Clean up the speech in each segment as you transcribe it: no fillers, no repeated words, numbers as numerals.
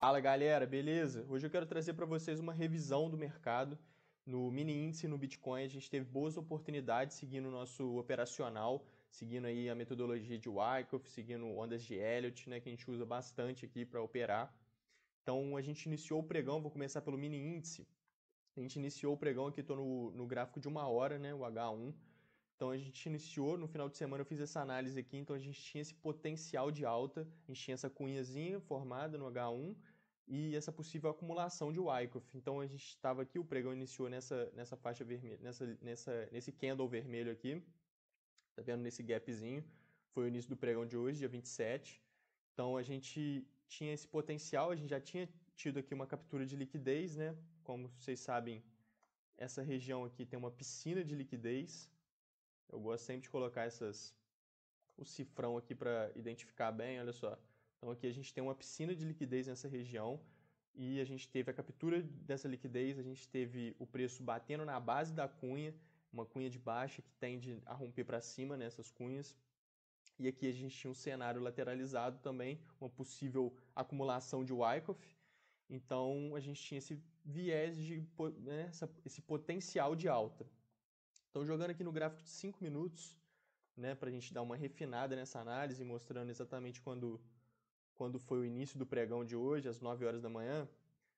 Fala galera, beleza? Hoje eu quero trazer para vocês uma revisão do mercado no mini índice no Bitcoin. A gente teve boas oportunidades seguindo o nosso operacional, seguindo aí a metodologia de Wyckoff, seguindo ondas de Elliott, né, que a gente usa bastante aqui para operar. Então a gente iniciou o pregão, vou começar pelo mini índice. A gente iniciou o pregão aqui, estou no gráfico de uma hora, né, o H1. Então a gente iniciou, no final de semana eu fiz essa análise aqui, então a gente tinha esse potencial de alta, a gente tinha essa cunhazinha formada no H1 e essa possível acumulação de Wyckoff. Então a gente estava aqui, o pregão iniciou nessa faixa vermelha, nesse candle vermelho aqui, tá vendo nesse gapzinho, foi o início do pregão de hoje, dia 27. Então a gente tinha esse potencial, a gente já tinha tido aqui uma captura de liquidez, né? Como vocês sabem, essa região aqui tem uma piscina de liquidez. Eu gosto sempre de colocar o cifrão aqui para identificar bem, olha só. Então aqui a gente tem uma piscina de liquidez nessa região e a gente teve a captura dessa liquidez, a gente teve o preço batendo na base da cunha, uma cunha de baixa que tende a romper para cima nessas cunhas. E aqui a gente tinha um cenário lateralizado também, uma possível acumulação de Wyckoff. Então a gente tinha esse viés né, esse potencial de alta. Então jogando aqui no gráfico de 5 minutos, né, para a gente dar uma refinada nessa análise, mostrando exatamente quando foi o início do pregão de hoje, às 9 horas da manhã.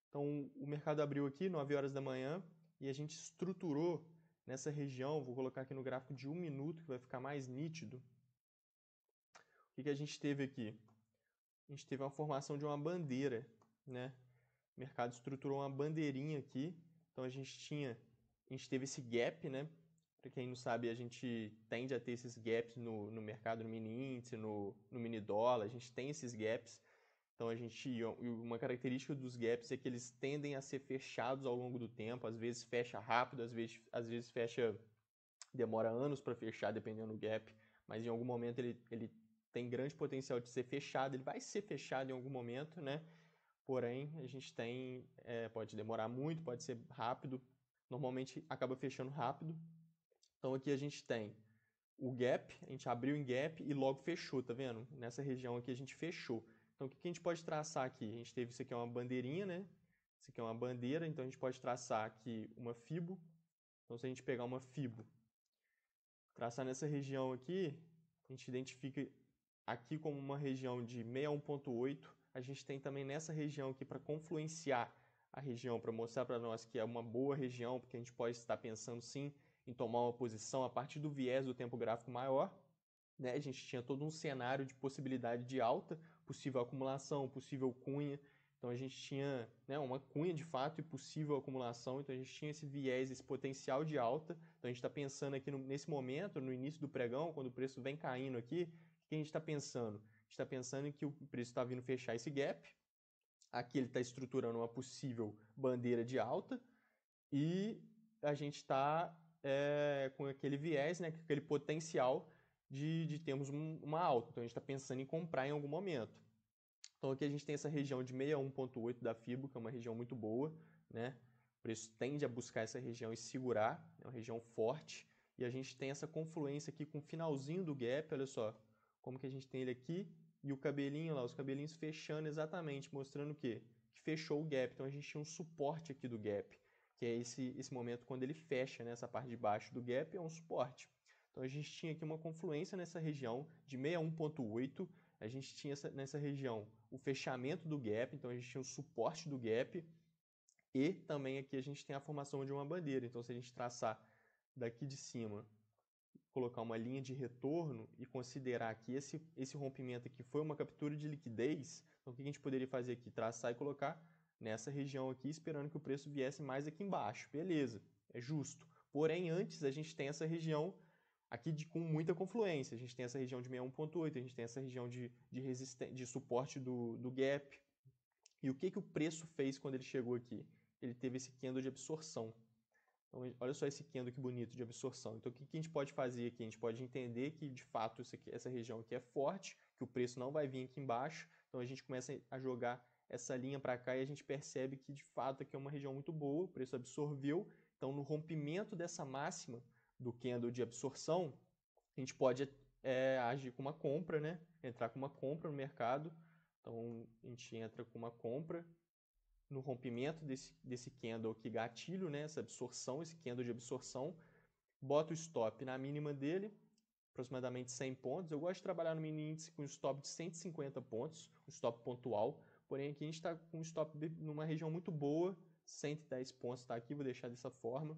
Então, o mercado abriu aqui, 9 horas da manhã, e a gente estruturou nessa região, vou colocar aqui no gráfico de 1 minuto, que vai ficar mais nítido. O que a gente teve aqui? A gente teve uma formação de uma bandeira, né? O mercado estruturou uma bandeirinha aqui, então a gente teve esse gap, né? Para quem não sabe, a gente tende a ter esses gaps no mercado, no mini índice, no mini dólar, a gente tem esses gaps. Então uma característica dos gaps é que eles tendem a ser fechados ao longo do tempo, às vezes fecha rápido, às vezes fecha, demora anos para fechar, dependendo do gap, mas em algum momento ele tem grande potencial de ser fechado, ele vai ser fechado em algum momento, né? Porém, a gente pode demorar muito, pode ser rápido, normalmente acaba fechando rápido. Então aqui a gente tem o gap, a gente abriu em gap e logo fechou, tá vendo? Nessa região aqui a gente fechou. Então o que a gente pode traçar aqui? A gente teve isso aqui é uma bandeirinha, né? Isso aqui é uma bandeira, então a gente pode traçar aqui uma fibo. Então se a gente pegar uma fibo, traçar nessa região aqui, a gente identifica aqui como uma região de 61.8. A gente tem também nessa região aqui para confluenciar a região, para mostrar para nós que é uma boa região, porque a gente pode estar pensando sim em tomar uma posição a partir do viés do tempo gráfico maior. Né? A gente tinha todo um cenário de possibilidade de alta, possível acumulação, possível cunha. Então a gente tinha, né, uma cunha de fato e possível acumulação. Então a gente tinha esse viés, esse potencial de alta. Então a gente está pensando aqui nesse momento, no início do pregão, quando o preço vem caindo aqui, o que a gente está pensando? A gente está pensando em que o preço está vindo fechar esse gap. Aqui ele está estruturando uma possível bandeira de alta e a gente está com aquele viés, né, com aquele potencial de termos uma alta. Então a gente está pensando em comprar em algum momento. Então aqui a gente tem essa região de 61.8 da FIBO, que é uma região muito boa, né? O preço tende a buscar essa região e segurar, é uma região forte. E a gente tem essa confluência aqui com o finalzinho do gap, olha só, como que a gente tem ele aqui e o cabelinho lá, os cabelinhos fechando exatamente, mostrando o quê? Que fechou o gap. Então a gente tinha um suporte aqui do gap, que é esse momento quando ele fecha, né? Essa parte de baixo do gap é um suporte. Então a gente tinha aqui uma confluência nessa região de 61.8, a gente tinha nessa região o fechamento do gap, então a gente tinha o suporte do gap e também aqui a gente tem a formação de uma bandeira. Então se a gente traçar daqui de cima, colocar uma linha de retorno e considerar que esse rompimento aqui foi uma captura de liquidez, então o que a gente poderia fazer aqui? Traçar e colocar nessa região aqui, esperando que o preço viesse mais aqui embaixo. Beleza, é justo. Porém, antes a gente tem essa região aqui com muita confluência. A gente tem essa região de 61.8, a gente tem essa região de suporte do gap. E o que o preço fez quando ele chegou aqui? Ele teve esse candle de absorção. Então, olha só esse candle que bonito de absorção. Então, o que a gente pode fazer aqui? A gente pode entender que, de fato, essa região aqui é forte, que o preço não vai vir aqui embaixo. Então, a gente começa a jogar essa linha para cá e a gente percebe que, de fato, aqui é uma região muito boa, o preço absorveu. Então, no rompimento dessa máxima do candle de absorção, a gente pode agir com uma compra, né? Entrar com uma compra no mercado. Então, a gente entra com uma compra no rompimento desse candle aqui, gatilho, né? Essa absorção, esse candle de absorção. Bota o stop na mínima dele, aproximadamente 100 pontos. Eu gosto de trabalhar no mini índice com um stop de 150 pontos, um stop pontual. Porém, aqui a gente está com um stop numa região muito boa, 110 pontos está aqui, vou deixar dessa forma.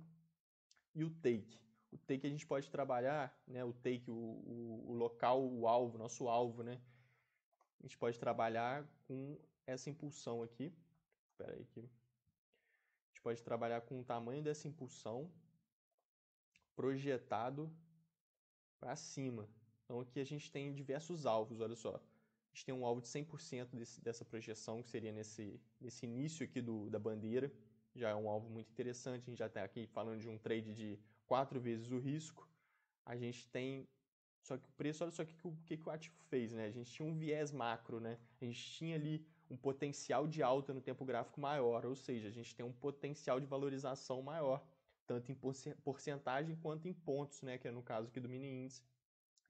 E o take. O take a gente pode trabalhar, né? O take, o local, o alvo, nosso alvo, né? A gente pode trabalhar com essa impulsão aqui. Espera aí que... A gente pode trabalhar com o tamanho dessa impulsão projetado para cima. Então aqui a gente tem diversos alvos, olha só. A gente tem um alvo de 100% dessa projeção, que seria nesse início aqui da bandeira. Já é um alvo muito interessante, a gente já está aqui falando de um trade de 4 vezes o risco. A gente tem... Só que o preço, olha só o que o ativo fez, né? A gente tinha um viés macro, né? A gente tinha ali um potencial de alta no tempo gráfico maior, ou seja, a gente tem um potencial de valorização maior, tanto em porcentagem quanto em pontos, né? Que é no caso aqui do mini índice.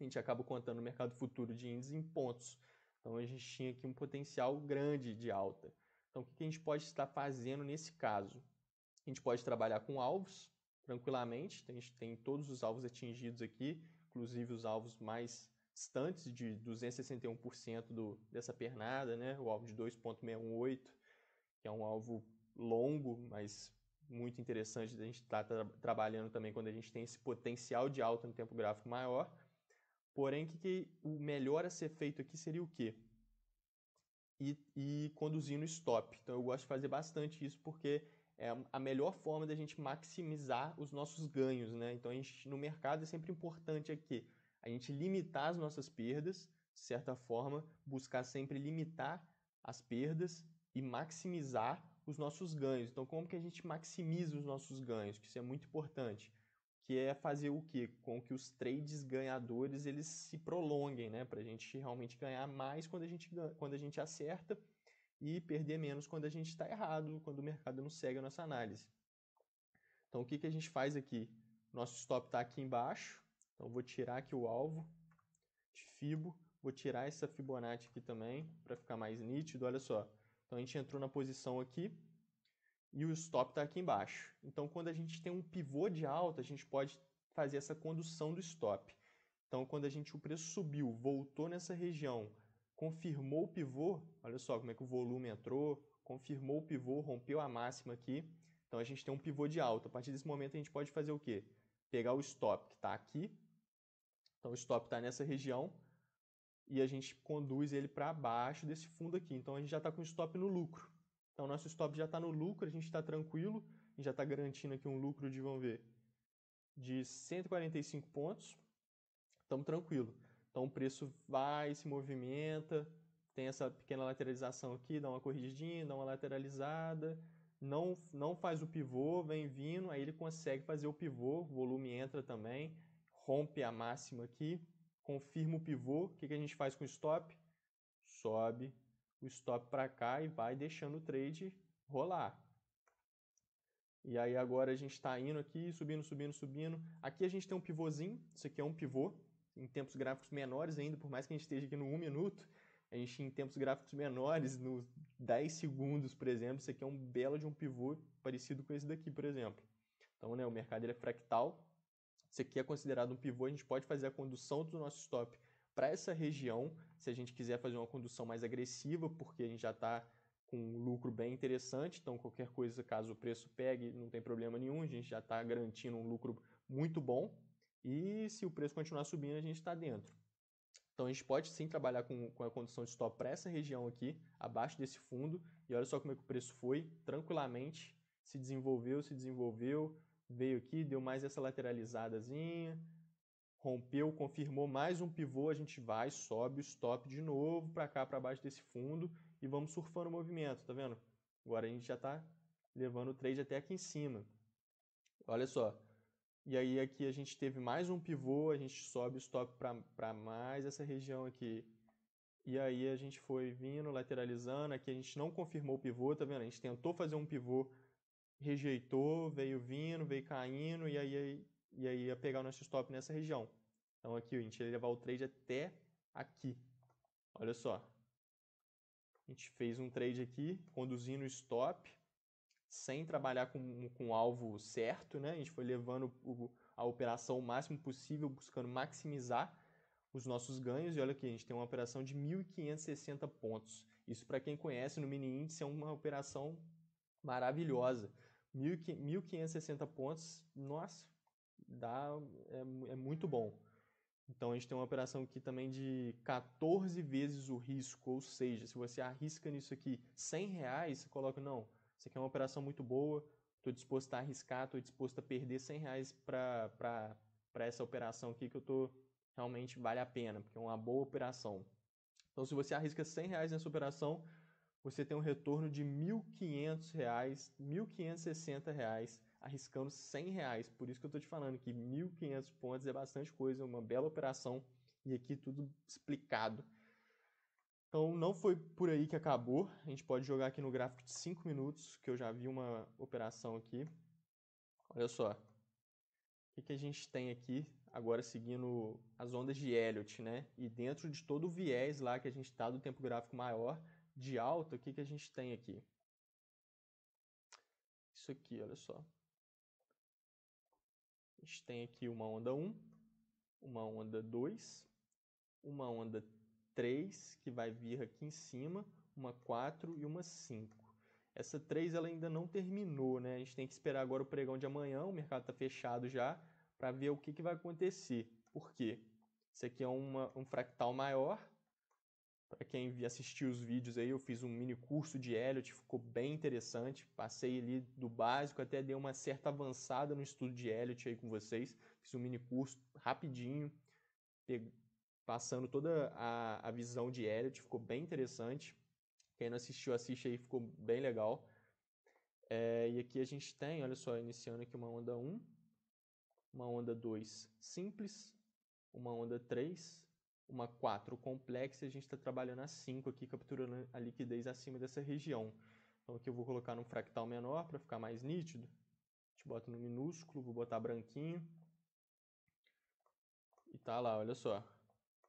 A gente acaba contando o mercado futuro de índice em pontos. Então a gente tinha aqui um potencial grande de alta. Então o que a gente pode estar fazendo nesse caso? A gente pode trabalhar com alvos tranquilamente, a gente tem todos os alvos atingidos aqui, inclusive os alvos mais distantes de 261% dessa pernada, né? O alvo de 2,618, que é um alvo longo, mas muito interessante da gente estar trabalhando também quando a gente tem esse potencial de alta no tempo gráfico maior. Porém, o melhor a ser feito aqui seria o quê? E conduzir no stop. Então eu gosto de fazer bastante isso porque é a melhor forma da gente maximizar os nossos ganhos, né? Então no mercado é sempre importante aqui a gente limitar as nossas perdas, de certa forma, buscar sempre limitar as perdas e maximizar os nossos ganhos. Então como que a gente maximiza os nossos ganhos? Que isso é muito importante. Que é fazer o quê? Com que os trades ganhadores eles se prolonguem, né? Para a gente realmente ganhar mais quando a gente acerta e perder menos quando a gente está errado, quando o mercado não segue a nossa análise. Então, o que a gente faz aqui? Nosso stop está aqui embaixo, então eu vou tirar aqui o alvo de Fibo, vou tirar essa Fibonacci aqui também, para ficar mais nítido, olha só. Então, a gente entrou na posição aqui, e o stop está aqui embaixo. Então, quando a gente tem um pivô de alta, a gente pode fazer essa condução do stop. Então, quando o preço subiu, voltou nessa região, confirmou o pivô, olha só como é que o volume entrou, confirmou o pivô, rompeu a máxima aqui. Então, a gente tem um pivô de alta. A partir desse momento, a gente pode fazer o quê? Pegar o stop que está aqui. Então, o stop está nessa região e a gente conduz ele para baixo desse fundo aqui. Então, a gente já está com o stop no lucro. Então, nosso stop já está no lucro, a gente está tranquilo, a gente já está garantindo aqui um lucro de, vamos ver, de 145 pontos. Estamos tranquilo. Então, o preço vai, se movimenta, tem essa pequena lateralização aqui, dá uma corrigidinha, dá uma lateralizada, não faz o pivô, vem vindo, aí ele consegue fazer o pivô, o volume entra também, rompe a máxima aqui, confirma o pivô, o que a gente faz com o stop? Sobe o stop para cá e vai deixando o trade rolar. E aí agora a gente está indo aqui, subindo, subindo, subindo. Aqui a gente tem um pivôzinho, isso aqui é um pivô, em tempos gráficos menores ainda, por mais que a gente esteja aqui no 1 minuto, a gente em tempos gráficos menores, nos 10 segundos, por exemplo, isso aqui é um belo de um pivô parecido com esse daqui, por exemplo. Então, né, o mercado ele é fractal, isso aqui é considerado um pivô, a gente pode fazer a condução do nosso stop para essa região, se a gente quiser fazer uma condução mais agressiva, porque a gente já está com um lucro bem interessante, então qualquer coisa, caso o preço pegue, não tem problema nenhum, a gente já está garantindo um lucro muito bom, e se o preço continuar subindo, a gente está dentro. Então a gente pode sim trabalhar com a condição de stop para essa região aqui, abaixo desse fundo, e olha só como é que o preço foi, tranquilamente, se desenvolveu, veio aqui, deu mais essa lateralizadazinha, rompeu, confirmou mais um pivô, a gente vai, sobe o stop de novo para cá, para baixo desse fundo, e vamos surfando o movimento, tá vendo? Agora a gente já está levando o trade até aqui em cima. Olha só. E aí aqui a gente teve mais um pivô, a gente sobe o stop para mais essa região aqui. E aí a gente foi vindo, lateralizando, aqui a gente não confirmou o pivô, tá vendo? A gente tentou fazer um pivô, rejeitou, veio vindo, veio caindo, e aí ia pegar o nosso stop nessa região. Então aqui a gente ia levar o trade até aqui. Olha só. A gente fez um trade aqui, conduzindo o stop, sem trabalhar com o alvo certo, né? A gente foi levando a operação o máximo possível, buscando maximizar os nossos ganhos. E olha aqui, a gente tem uma operação de 1.560 pontos. Isso, para quem conhece, no mini índice é uma operação maravilhosa. 1.560 pontos, nossa, é muito bom. Então a gente tem uma operação aqui também de 14 vezes o risco, ou seja, se você arrisca nisso aqui R$100, você coloca, não, isso aqui é uma operação muito boa, estou disposto a arriscar, estou disposto a perder R$100 para essa operação aqui, que eu tô realmente vale a pena, porque é uma boa operação. Então se você arrisca R$100 nessa operação, você tem um retorno de R$1.500, R$1.560, arriscando R$100. Por isso que eu estou te falando que 1.500 pontos é bastante coisa, uma bela operação, e aqui tudo explicado. Então não foi por aí que acabou, a gente pode jogar aqui no gráfico de 5 minutos, que eu já vi uma operação aqui. Olha só, o que a gente tem aqui, agora seguindo as ondas de Elliott, né? E dentro de todo o viés lá que a gente está do tempo gráfico maior, de alta, o que a gente tem aqui? Isso aqui, olha só. A gente tem aqui uma onda 1, uma onda 2, uma onda 3, que vai vir aqui em cima, uma 4 e uma 5. Essa 3 ela ainda não terminou, né? A gente tem que esperar agora o pregão de amanhã, o mercado está fechado já, para ver o que vai acontecer. Por quê? Isso aqui é um fractal maior. Para quem assistiu os vídeos aí, eu fiz um mini curso de Elliott, ficou bem interessante. Passei ali do básico, até dei uma certa avançada no estudo de Elliott aí com vocês. Fiz um mini curso rapidinho, passando toda a visão de Elliott, ficou bem interessante. Quem não assistiu, assiste aí, ficou bem legal. E aqui a gente tem, olha só, iniciando aqui uma onda 1, uma onda 2 simples, uma onda 3, uma 4 complexa, e a gente está trabalhando a 5 aqui, capturando a liquidez acima dessa região. Então aqui eu vou colocar num fractal menor para ficar mais nítido. A gente bota no minúsculo, vou botar branquinho. E tá lá, olha só.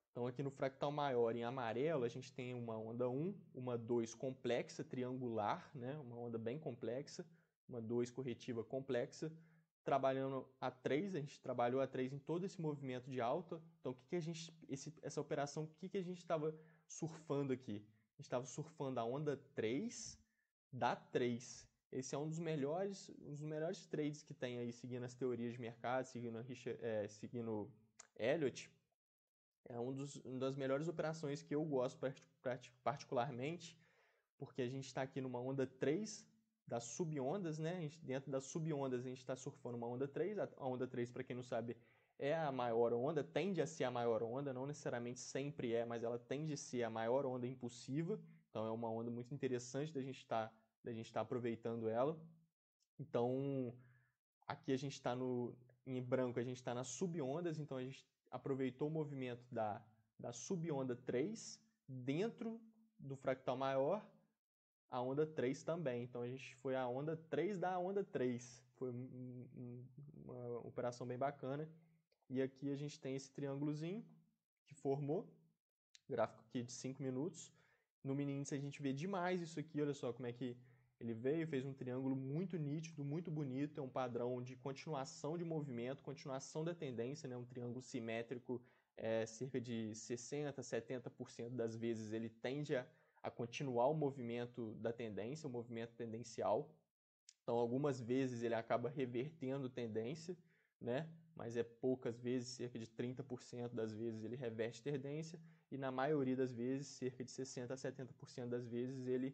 Então aqui no fractal maior, em amarelo, a gente tem uma onda 1, uma 2 complexa, triangular, né? Uma onda bem complexa, uma 2 corretiva complexa. Trabalhando a 3, a gente trabalhou a 3 em todo esse movimento de alta. Então, essa operação, o que a gente estava surfando aqui? A gente estava surfando a onda 3 da 3. Esse é um dos melhores trades que tem aí, seguindo as teorias de mercado, seguindo Elliott. É uma das melhores operações que eu gosto particularmente, porque a gente está aqui numa onda 3 das subondas, né? Dentro das subondas a gente está surfando uma onda 3. A onda 3, para quem não sabe, é a maior onda, tende a ser a maior onda, não necessariamente sempre é, mas ela tende a ser a maior onda impulsiva. Então é uma onda muito interessante da gente estar aproveitando ela. Então aqui a gente está em branco, a gente está nas subondas, então a gente aproveitou o movimento da subonda 3 dentro do fractal maior, a onda 3 também. Então a gente foi a onda 3 da onda 3. Foi uma operação bem bacana. E aqui a gente tem esse triângulozinho que formou, gráfico aqui de 5 minutos. No mini índice a gente vê demais isso aqui, olha só como é que ele veio, fez um triângulo muito nítido, muito bonito, é um padrão de continuação de movimento, continuação da tendência, né? Um triângulo simétrico, cerca de 60%, 70% das vezes ele tende a continuar o movimento da tendência, o movimento tendencial. Então, algumas vezes ele acaba revertendo tendência, né? Mas é poucas vezes, cerca de 30% das vezes ele reverte tendência, e na maioria das vezes, cerca de 60% a 70% das vezes, ele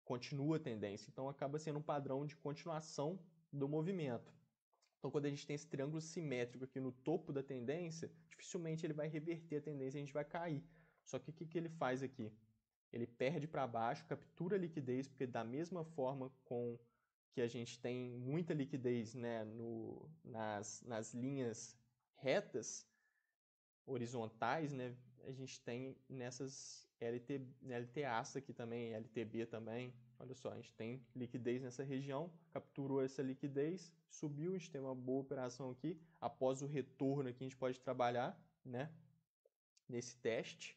continua a tendência. Então acaba sendo um padrão de continuação do movimento. Então quando a gente tem esse triângulo simétrico aqui no topo da tendência, dificilmente ele vai reverter a tendência e a gente vai cair. Só que o que ele faz aqui? Ele perde para baixo, captura a liquidez, porque da mesma forma com que a gente tem muita liquidez, né, nas linhas retas, horizontais, né, a gente tem nessas LTAs aqui também, LTB também. Olha só, a gente tem liquidez nessa região, capturou essa liquidez, subiu, a gente tem uma boa operação aqui. Após o retorno aqui, a gente pode trabalhar, né, nesse teste.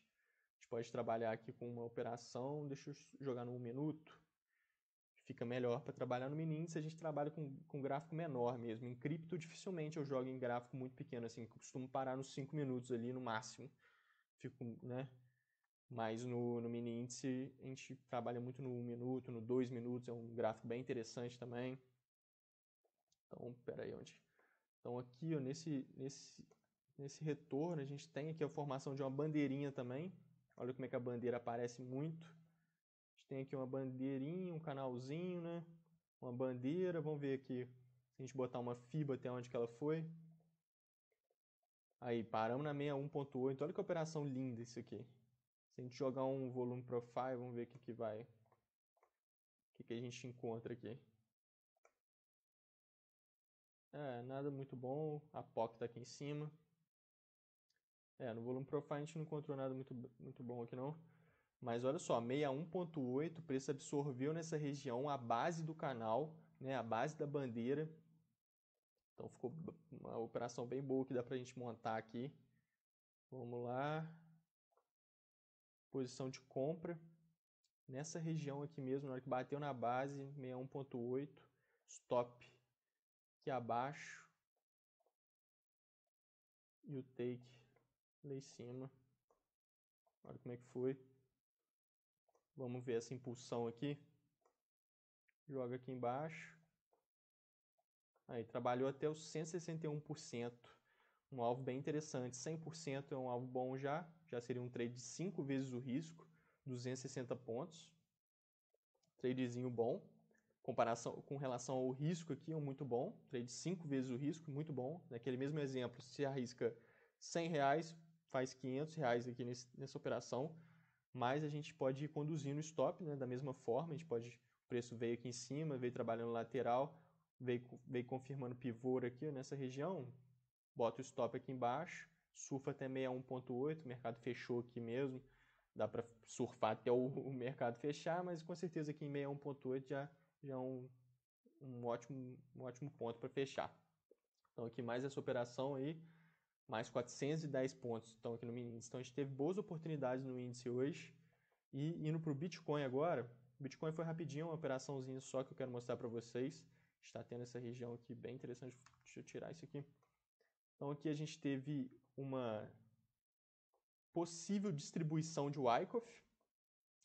gente pode trabalhar aqui com uma operação, deixa eu jogar no 1 minuto. Fica melhor para trabalhar no mini índice, a gente trabalha com gráfico menor mesmo. Em cripto, dificilmente eu jogo em gráfico muito pequeno, assim, costumo parar nos 5 minutos ali no máximo. Fico, né? Mas no mini índice a gente trabalha muito no 1 minuto, no 2 minutos, é um gráfico bem interessante também. Então, peraí, onde? Então aqui, ó, nesse retorno, a gente tem aqui a formação de uma bandeirinha também. Olha como é que a bandeira aparece muito. A gente tem aqui uma bandeirinha, um canalzinho, né? Uma bandeira, vamos ver aqui, se a gente botar uma FIBA até onde que ela foi. Aí, paramos na 61.8, olha que operação linda isso aqui. Se a gente jogar um volume profile, vamos ver o que vai, o que a gente encontra aqui. Nada muito bom, a POC tá aqui em cima. No volume profile a gente não encontrou nada muito bom aqui não. Mas olha só, 61.8, o preço absorveu nessa região a base do canal, né, a base da bandeira. Então ficou uma operação bem boa que dá pra gente montar aqui. Vamos lá. Posição de compra. Nessa região aqui mesmo, na hora que bateu na base, 61.8. Stop aqui abaixo. E o take lá em cima. Olha como é que foi. Vamos ver essa impulsão aqui. Joga aqui embaixo. Aí, trabalhou até os 161%. Um alvo bem interessante. 100% é um alvo bom já. Já seria um trade de 5 vezes o risco. 260 pontos. Tradezinho bom. Comparação com relação ao risco aqui é muito bom. Trade 5 vezes o risco, muito bom. Naquele mesmo exemplo, se arrisca R$100, faz R$500 aqui nessa operação. Mas a gente pode ir conduzindo o stop, né, da mesma forma. A gente pode, o preço veio aqui em cima, veio trabalhando lateral, veio confirmando pivô aqui, ó, nessa região. Bota o stop aqui embaixo, surfa até 61.8, o mercado fechou aqui mesmo. Dá para surfar até o mercado fechar, mas com certeza aqui em 61.8 já é um ótimo ponto para fechar. Então aqui mais essa operação aí, mais 410 pontos estão aqui no mini índice. Então a gente teve boas oportunidades no índice hoje. E indo para o Bitcoin agora, o Bitcoin foi rapidinho, uma operaçãozinha só que eu quero mostrar para vocês. Está tendo essa região aqui bem interessante. Deixa eu tirar isso aqui. Então aqui a gente teve uma possível distribuição de Wyckoff.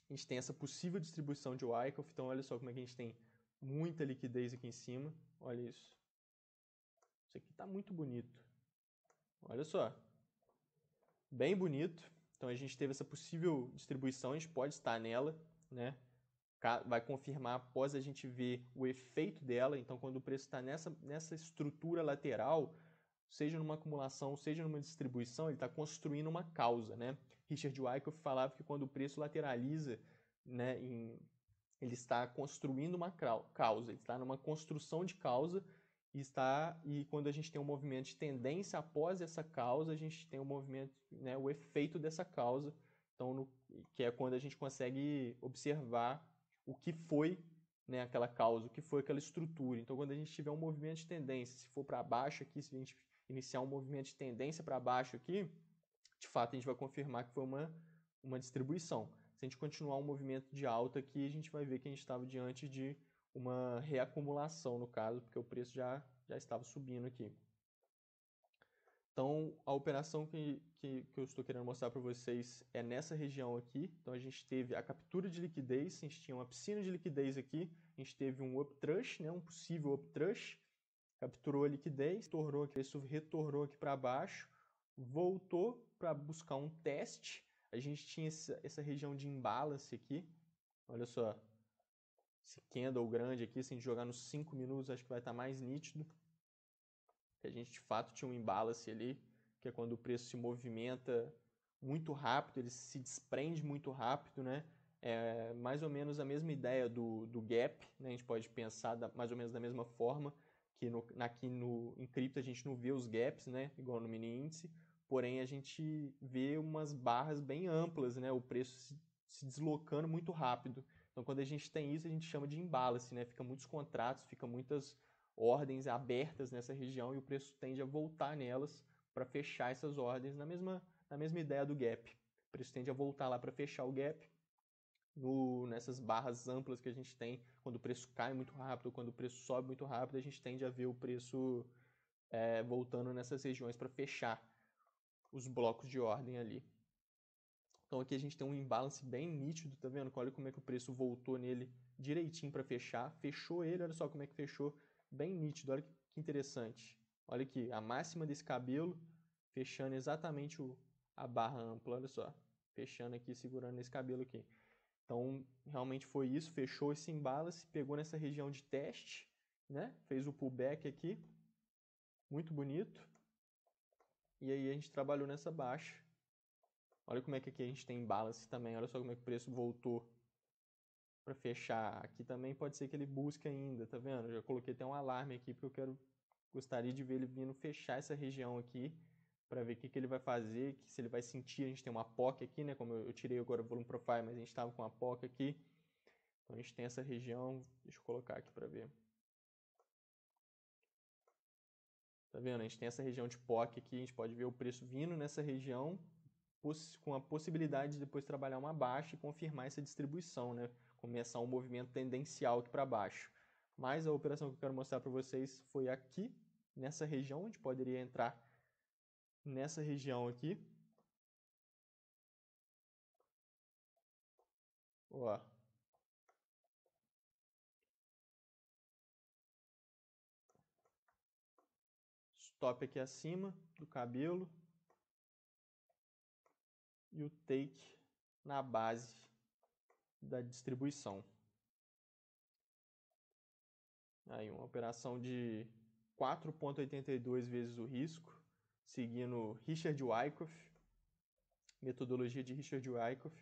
A gente tem essa possível distribuição de Wyckoff. Então olha só como é que a gente tem muita liquidez aqui em cima. Olha isso. Isso aqui está muito bonito. Olha só. Bem bonito. Então a gente teve essa possível distribuição, a gente pode estar nela, né? Vai confirmar após a gente ver o efeito dela. Então quando o preço está nessa estrutura lateral, seja numa acumulação, seja numa distribuição, ele está construindo uma causa, né? Richard Wyckoff falava que quando o preço lateraliza, né, ele está construindo uma causa, ele está numa construção de causa e quando a gente tem um movimento de tendência após essa causa, a gente tem um movimento, né, o efeito dessa causa, então que é quando a gente consegue observar o que foi, né, aquela causa, o que foi aquela estrutura. Então quando a gente tiver um movimento de tendência, se for para baixo aqui, se a gente iniciar um movimento de tendência para baixo aqui, de fato a gente vai confirmar que foi uma distribuição. Se a gente continuar um movimento de alta aqui, a gente vai ver que a gente estava diante de uma reacumulação, no caso, porque o preço já estava subindo aqui. Então, a operação que eu estou querendo mostrar para vocês é nessa região aqui. Então, a gente teve a captura de liquidez, a gente tinha uma piscina de liquidez aqui, a gente teve um uptrush, né, um possível uptrush, capturou a liquidez, o preço retornou aqui para baixo, voltou para buscar um teste. A gente tinha essa região de imbalance aqui, olha só, esse candle grande aqui, se a gente jogar nos 5 minutos, acho que vai estar mais nítido. Que a gente de fato tinha um imbalance ali, que é quando o preço se movimenta muito rápido, ele se desprende muito rápido, né? É mais ou menos a mesma ideia do gap, né? A gente pode pensar mais ou menos da mesma forma, que em cripto a gente não vê os gaps, né? Igual no mini índice, porém a gente vê umas barras bem amplas, né? O preço se deslocando muito rápido. Então quando a gente tem isso, a gente chama de imbalance, né? Fica muitos contratos, fica muitas ordens abertas nessa região e o preço tende a voltar nelas para fechar essas ordens na mesma ideia do gap. o preço tende a voltar lá para fechar o gap. Nessas barras amplas que a gente tem, quando o preço cai muito rápido, quando o preço sobe muito rápido, a gente tende a ver o preço voltando nessas regiões para fechar os blocos de ordem ali. Então aqui a gente tem um imbalance bem nítido, tá vendo? Olha como é que o preço voltou nele direitinho para fechar. Fechou ele, olha só como é que fechou, bem nítido, olha que interessante. Olha aqui, a máxima desse cabelo fechando exatamente a barra ampla, olha só. Fechando aqui, segurando esse cabelo aqui. Então, realmente foi isso, fechou esse imbalance, pegou nessa região de teste, né? Fez o pullback aqui, muito bonito. E aí a gente trabalhou nessa baixa. Olha como é que aqui a gente tem imbalance também, olha só como é que o preço voltou para fechar. Aqui também pode ser que ele busque ainda, tá vendo? Eu já coloquei até um alarme aqui porque gostaria de ver ele vindo fechar essa região aqui para ver o que ele vai fazer, se ele vai sentir. A gente tem uma POC aqui, né? Como eu tirei agora o volume profile, mas a gente estava com uma POC aqui. Então a gente tem essa região, deixa eu colocar aqui para ver. Tá vendo? A gente tem essa região de POC aqui, a gente pode ver o preço vindo nessa região com a possibilidade de depois trabalhar uma baixa e confirmar essa distribuição, né? Começar um movimento tendencial aqui para baixo. Mas a operação que eu quero mostrar para vocês foi aqui, nessa região, onde poderia entrar nessa região aqui. Ó. Stop aqui acima do cabelo. E o take na base da distribuição. Aí uma operação de 4,82 vezes o risco, seguindo Richard Wyckoff, metodologia de Richard Wyckoff.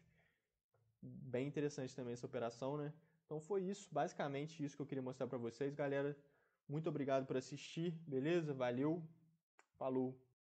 Bem interessante também essa operação, né? Então foi isso, basicamente isso que eu queria mostrar para vocês, galera. Muito obrigado por assistir, beleza? Valeu, falou!